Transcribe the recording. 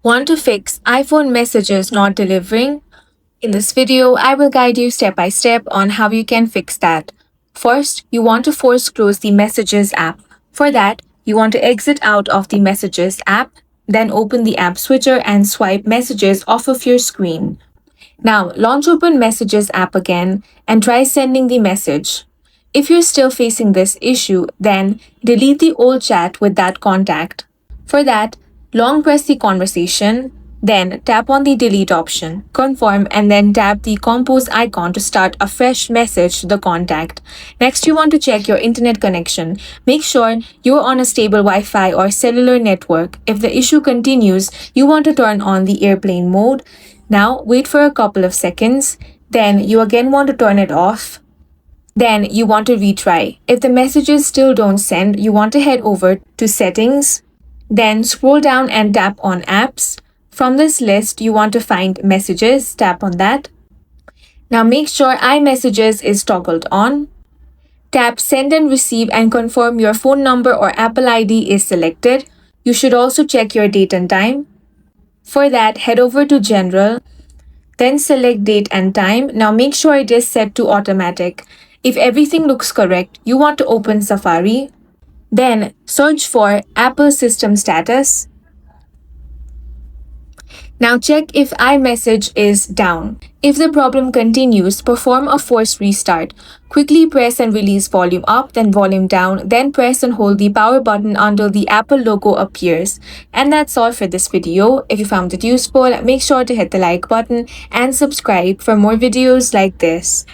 Want to fix iPhone messages not delivering? In this video, I will guide you step by step on how you can fix that. First, you want to force close the Messages app. For that, you want to exit out of the Messages app, then open the app switcher and swipe Messages off of your screen. Now, launch open Messages app again and try sending the message. If you're still facing this issue, then delete the old chat with that contact. For that, long press the conversation, then tap on the delete option, confirm, and then tap the compose icon to start a fresh message to the contact. Next, you want to check your internet connection. Make sure you're on a stable Wi Fi or cellular network. If the issue continues, you want to turn on the airplane mode. Now, wait for a couple of seconds. Then, you again want to turn it off. Then, you want to retry. If the messages still don't send, you want to head over to Settings. Then, scroll down and tap on Apps. From this list, you want to find Messages. Tap on that. Now, make sure iMessages is toggled on. Tap Send and Receive and confirm your phone number or Apple ID is selected. You should also check your date and time. For that, head over to General, then select Date and Time. Now make sure it is set to automatic. If everything looks correct, you want to open Safari. Then search for Apple System Status. Now check if iMessage is down. If the problem continues, perform a forced restart. Quickly press and release volume up, then volume down, then press and hold the power button until the Apple logo appears. And that's all for this video. If you found it useful, make sure to hit the like button and subscribe for more videos like this.